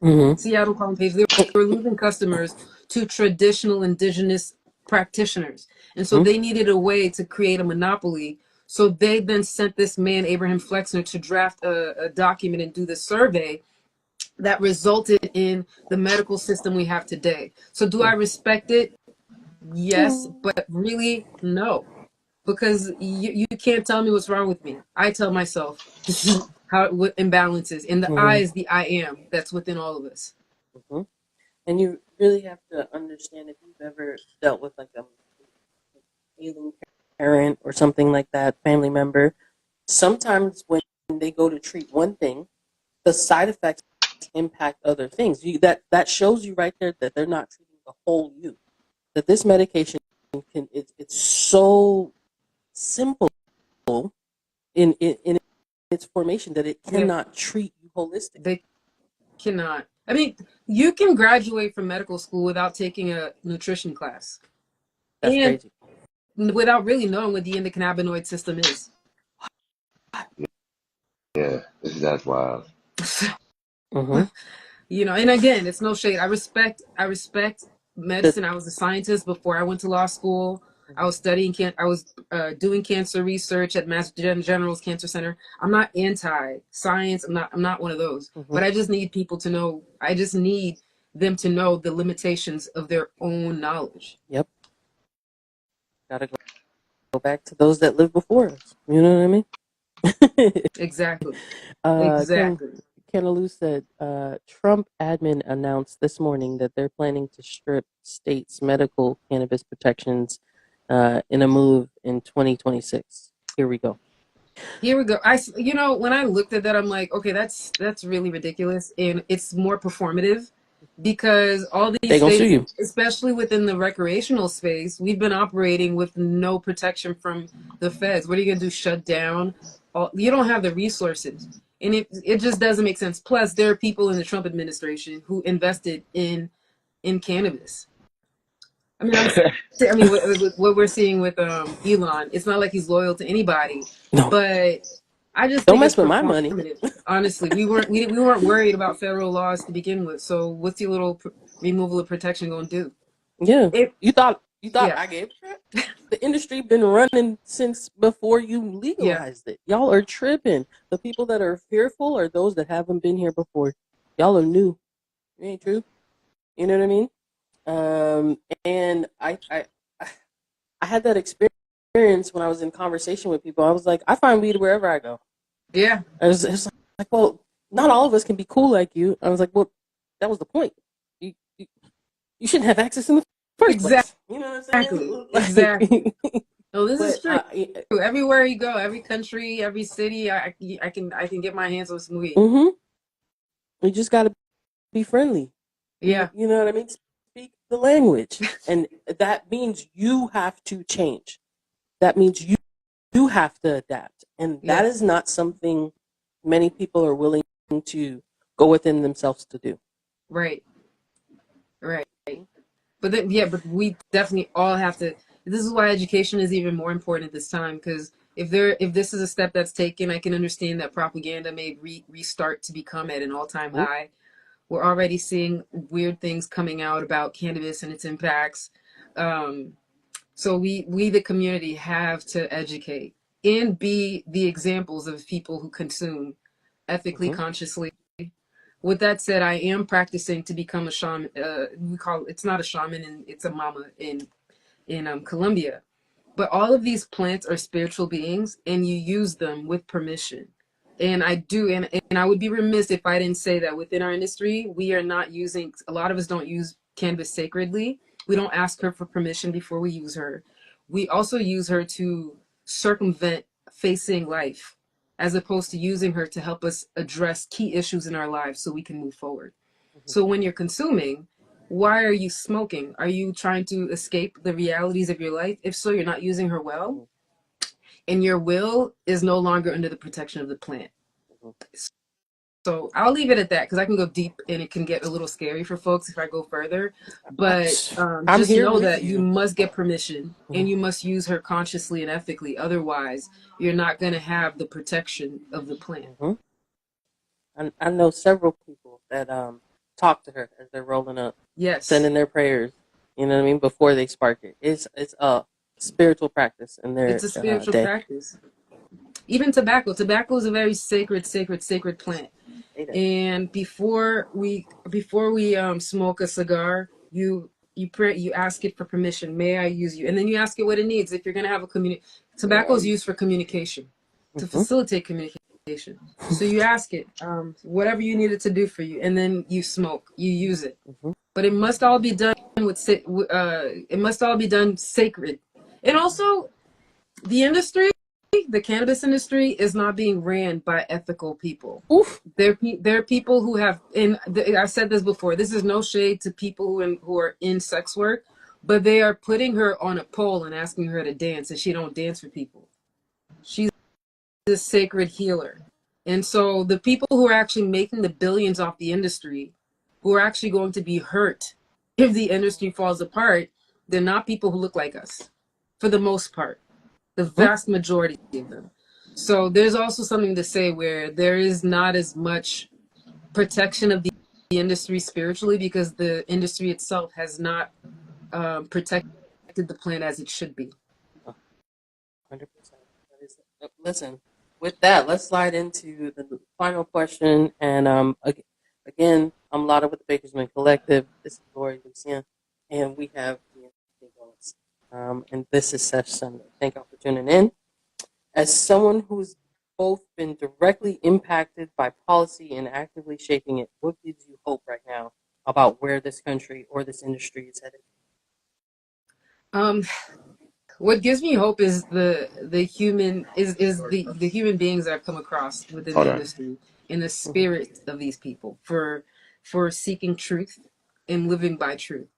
Mm-hmm. See, I don't call them patients. They were losing customers to traditional indigenous practitioners. And so they needed a way to create a monopoly. So they then sent this man, Abraham Flexner, to draft a document and do the survey that resulted in the medical system we have today. So do I respect it? Yes, but really, no. Because you can't tell me what's wrong with me. I tell myself this is how what imbalance is. And the I Mm-hmm. is the I am that's within all of us. Mm-hmm. And you really have to understand if you've ever dealt with like a healing parent or something like that, family member, sometimes when they go to treat one thing, the side effects impact other things. That shows you right there that they're not treating the whole you. That this medication it's so simple in its formation that it Yeah, cannot treat you holistically. they cannot. I mean, you can graduate from medical school without taking a nutrition class That's and crazy. without really knowing what the endocannabinoid system is. Yeah, that's wild. Mm-hmm. You know, and again, it's no shade. I respect The, medicine. I was a scientist before I went to law school. I was studying I was doing cancer research at Mass General's Cancer Center. I'm not anti science. I'm not one of those. mm-hmm. But I just need people to know. I just need them to know the limitations of their own knowledge. Yep. Gotta go back to those that lived before us. You know what I mean? Exactly. Ken Exactly. Kenaloo said, Trump admin announced this morning that they're planning to strip states' medical cannabis protections in a move in 2026. Here we go. Here we go. You know, when I looked at that, I'm like, okay, that's really ridiculous, and it's more performative because all They these gonna sue states, you. especially within the recreational space, we've been operating with no protection from the feds. What are you gonna do? Shut down? You don't have the resources, and it just doesn't make sense. Plus, there are people in the Trump administration who invested in cannabis. I mean, I mean, what we're seeing with Elon, it's not like he's loyal to anybody, No, but I just don't think it's mess with my money. performative. Honestly, we weren't worried about federal laws to begin with. So what's the little removal of protection going to do? Yeah, It you thought yeah I gave a crap? The industry been running since before you yeah legalized it. Y'all are tripping. The people that are fearful are those that haven't been here before. Y'all are new. It ain't true. You know what I mean? Um, and I had that experience when I was in conversation with people. I was like, I find weed wherever I go. yeah It's like, well, not all of us can be cool like you. I was like, well, that was the point. You, you shouldn't have access in the first place. You know what exactly I'm exactly. saying? Like, No, this is but true. Everywhere you go, every country, every city, I can get my hands on some weed. mm-hmm, you just got to be friendly. Yeah, You know what I mean? Speak the language, and that means you have to change. That means you have to adapt, and that is yes, not something many people are willing to go within themselves to do. right, right. But then, yeah, but we definitely all have to. This is why education is even more important at this time because if this is a step that's taken, I can understand that propaganda may restart to become at an all-time Mhm. high. We're already seeing weird things coming out about cannabis and its impacts. Um, so we the community have to educate and be the examples of people who consume ethically, Mhm. consciously. With that said, I am practicing to become a shaman. We call it's not a shaman, and it's a mama in Colombia. But all of these plants are spiritual beings, and you use them with permission. And I do, and I would be remiss if I didn't say that within our industry, we are not using. A lot of us don't use cannabis sacredly. We don't ask her for permission before we use her. We also use her to circumvent facing life, as opposed to using her to help us address key issues in our lives so we can move forward. Mhm. So when you're consuming, why are you smoking? Are you trying to escape the realities of your life? If so, you're not using her well, Mhm. and your will is no longer under the protection of the plant. Mhm. So I'll leave it at that because I can go deep and it can get a little scary for folks if I go further. But I'm just here know with that you you. must get permission and Mhm. you must use her consciously and ethically. Otherwise, you're not going to have the protection of the plant. Mhm. I know several people that talk to her as they're rolling up, Yes, sending their prayers. You know what I mean before they spark it. It's a spiritual practice in it's their a spiritual day. practice. Even tobacco is a very sacred plant. Say that. And before we smoke a cigar, you pray, you ask it for permission. May I use you? And then you ask it what it needs. If you're gonna have a tobacco is used for communication, to Mhm. facilitate communication. So you ask it whatever you need it to do for you, and then you smoke, you use it. Mhm. But it must all be done with it must all be done sacred. And also The industry, the cannabis industry, is not being ran by ethical people. Oof. There are people who have, and I've said this before. This is no shade to people who are in sex work, but they are putting her on a pole and asking her to dance, and she don't dance for people. She's a sacred healer, and so the people who are actually making the billions off the industry, who are actually going to be hurt if the industry falls apart, they're not people who look like us, for the most part, the vast majority of them. So there's also something to say where there is not as much protection of the industry spiritually because the industry itself has not protected the plant as it should be. 100%. Listen, with that, let's slide into the final question. And again, I'm Lotta with the Bakersman Collective. This is Laury Lucien, and we have the Goals. And this is Sesh Sunday. Thank y'all for tuning in. As someone who's both been directly impacted by policy and actively shaping it, what gives you hope right now about where this country or this industry is headed? What gives me hope is the human is the human beings that I've come across within Hold the on. industry and the spirit of these people for seeking truth and living by truth.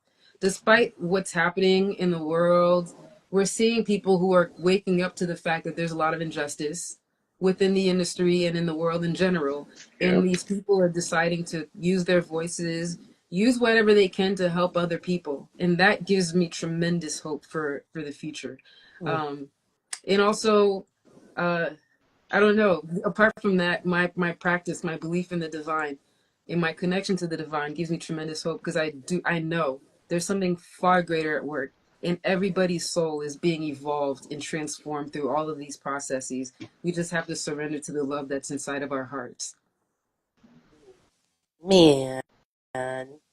Despite what's happening in the world, we're seeing people who are waking up to the fact that there's a lot of injustice within the industry and in the world in general. And Yep. these people are deciding to use their voices, use whatever they can to help other people, and that gives me tremendous hope for the future. um and also, uh I don't know, apart from that, my practice, my belief in the divine and my connection to the divine gives me tremendous hope because I know there's something far greater at work, and everybody's soul is being evolved and transformed through all of these processes. We just have to surrender to the love that's inside of our hearts. Man,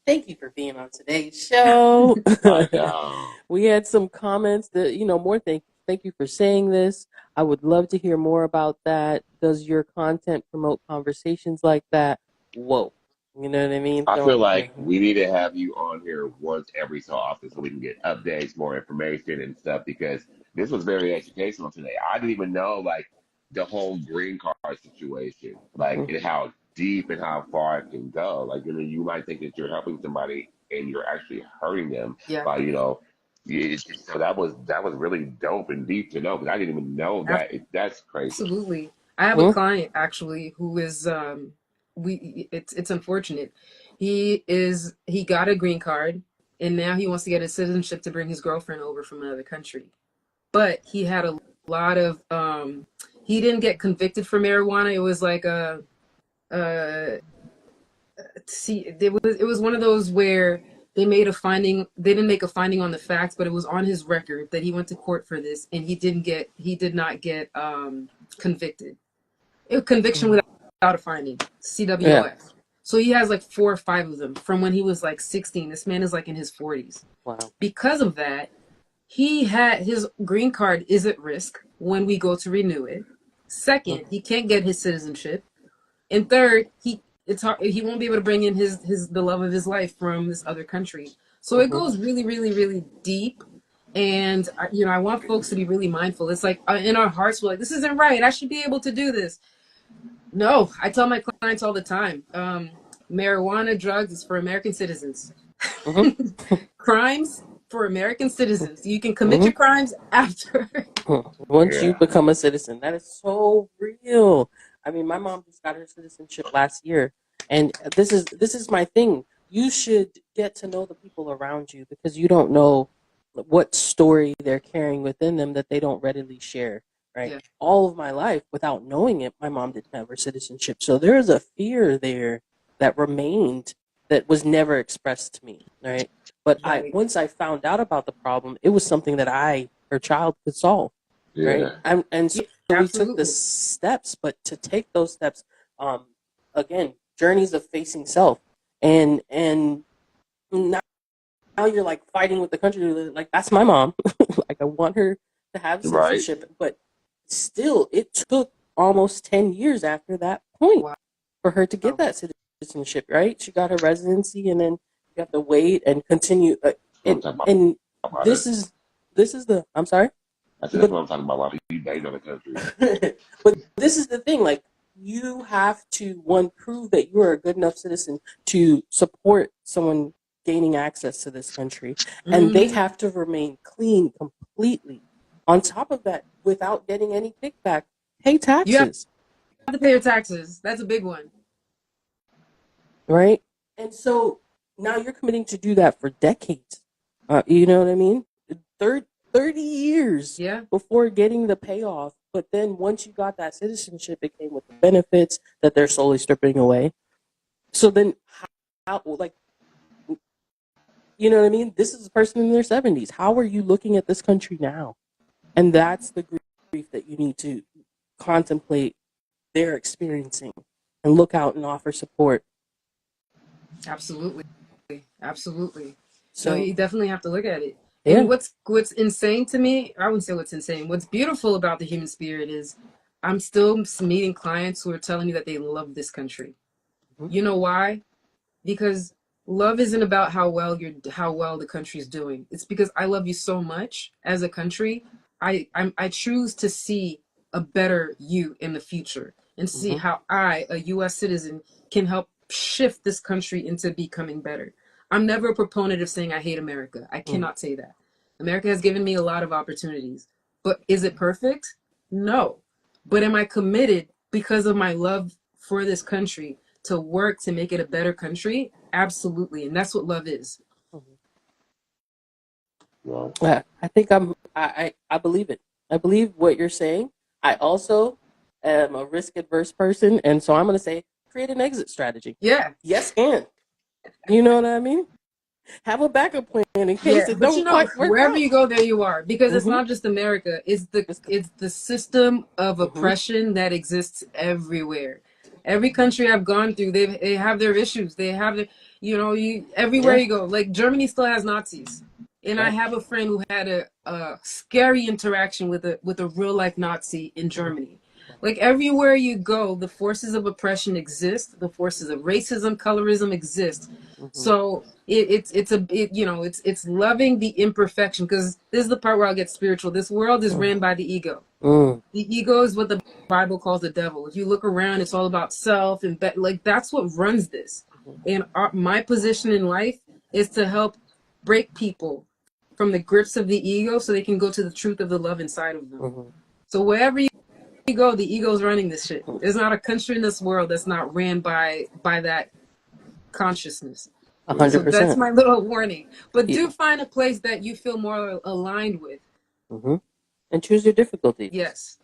thank you for being on today's show. I know. We had some comments that, more thank you for saying this. I would love to hear more about that. Does your content promote conversations like that? Whoa. You know what I mean? I feel Throwing like we need to have you on here once every so often so we can get updates, more information and stuff because this was very educational today. I didn't even know like the whole green card situation, like and how deep and how far it can go. Like you might think that you're helping somebody and you're actually hurting them Yeah, by so that was really dope and deep to know, but I didn't even know that. That's crazy. absolutely. I have a client actually who is we it's unfortunate. He got a green card and now he wants to get his citizenship to bring his girlfriend over from another country. But he had a lot of he didn't get convicted for marijuana. It was like a see it was one of those where they made a finding. They didn't make a finding on the facts, but it was on his record that he went to court for this and he did not get convicted. A conviction without a finding, Yeah. CWOF. So he has like 4 or 5 of them from when he was like 16. This man is like in his 40s. Wow. Because of that, he had his green card is at risk when we go to renew it. Second, he can't get his citizenship. And third, he won't be able to bring in his the love of his life from this other country. So it goes really, really, really deep. And I want folks to be really mindful. It's like in our hearts, we're like, this isn't right. I should be able to do this. No, I tell my clients all the time, marijuana, drugs is for American citizens. Crimes for American citizens. You can commit your crimes after. Once you Yeah. become a citizen, that is so real. I mean, my mom just got her citizenship last year, and this is my thing. You should get to know the people around you because you don't know what story they're carrying within them that they don't readily share. Right? Yeah, All of my life, without knowing it, my mom didn't have her citizenship, so there is a fear there that remained that was never expressed to me. Right? But I right. once I found out about the problem, it was something that her child, could solve, right? Yeah. And so Yeah, we took the absolutely. steps, but to take those steps, um, again, journeys of facing self, and now, now you're like fighting with the country, like that's my mom, like I want her to have Right. citizenship, but still, it took almost 10 years after that point Wow. for her to get that citizenship, right? She got her residency, and then you have to wait and continue. Don't And talk and about it. this is this is the. I'm sorry. I said, that's what I'm talking about. Why people be dating other countries. But this is the thing, like, you have to, one, prove that you are a good enough citizen to support someone gaining access to this country, and they have to remain clean completely. On top of that, without getting any kickback, pay You have taxes, to pay your taxes. That's a big one. right? And so now you're committing to do that for decades. You know what I mean? 30 years Yeah. before getting the payoff. But then once you got that citizenship, it came with the benefits that they're slowly stripping away. So then how, like, you know what I mean? This is a person in their 70s. How are you looking at this country now? And that's the grief that you need to contemplate they're experiencing and look out and offer support. Absolutely. Absolutely. So, No, you definitely have to look at it. yeah. And what's insane to me, I wouldn't say what's insane. What's beautiful about the human spirit is I'm still meeting clients who are telling me that they love this country. Mm-hmm. You know why? Because love isn't about how well the country's doing. It's because I love you so much as a country. I choose to see a better you in the future and see how I, a US citizen, can help shift this country into becoming better. I'm never a proponent of saying I hate America. I cannot say that. America has given me a lot of opportunities. But is it perfect? No. But am I committed because of my love for this country to work to make it a better country? Absolutely. And that's what love is. Well, I think I believe it. I believe what you're saying. I also am a risk adverse person, and so I'm going to say create an exit strategy. Yeah. Yes, and you know what I mean. Have a backup plan in case it But you don't know, quite work wherever out. you go, there you are. Because it's not just America. It's the system of oppression that exists everywhere. Every country I've gone through, they have their issues. They have their, everywhere you go. Like Germany still has Nazis. And I have a friend who had a scary interaction with a real life Nazi in Germany. Like everywhere you go, the forces of oppression exist. The forces of racism, colorism exist. So it's loving the imperfection, because this is the part where I'll get spiritual. This world is ran by the ego. The ego is what the Bible calls the devil. If you look around, it's all about self and like that's what runs this. And my position in life is to help break people from the grips of the ego so they can go to the truth of the love inside of them. So wherever you go, the ego's running this shit. There's not a country in this world that's not ran by that consciousness. So that's 100%. my little warning. But do find a place that you feel more aligned with. And choose your difficulties. Yes.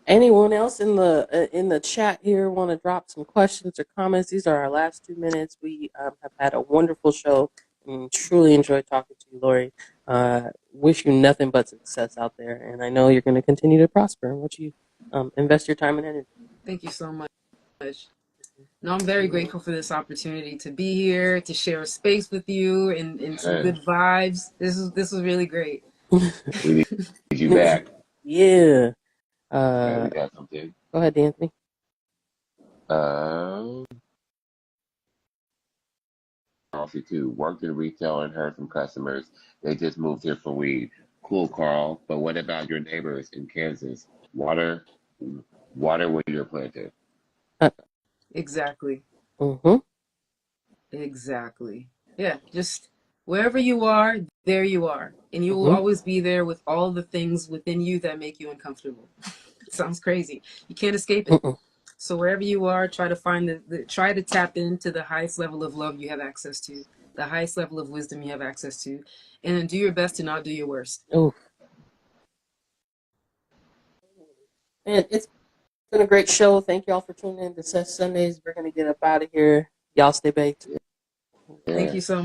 Anyone else in the chat here want to drop some questions or comments? These are our last 2 minutes. We have had a wonderful show and truly enjoyed talking to you, Laury. Wish you nothing but success out there, and I know you're going to continue to prosper in what you invest your time and energy. Thank you so much. No, I'm very grateful for this opportunity to be here, to share a space with you and some good vibes. This was really great. We need you back. Yeah. We got something. Go ahead, Anthony. Also, too, worked in retail and heard from customers they just moved here for weed. Cool, Carl. But what about your neighbors in Kansas? Water where you're planted. Exactly. Exactly. Yeah, just wherever you are, there you are. And you will always be there with all the things within you that make you uncomfortable. It sounds crazy. You can't escape it. So wherever you are, try to find try to tap into the highest level of love you have access to, the highest level of wisdom you have access to, and then do your best to not do your worst. Oh. And it's been a great show. Thank y'all for tuning in to Sesh Sundays. We're going to get up out of here. Y'all stay baked. Thank you so much.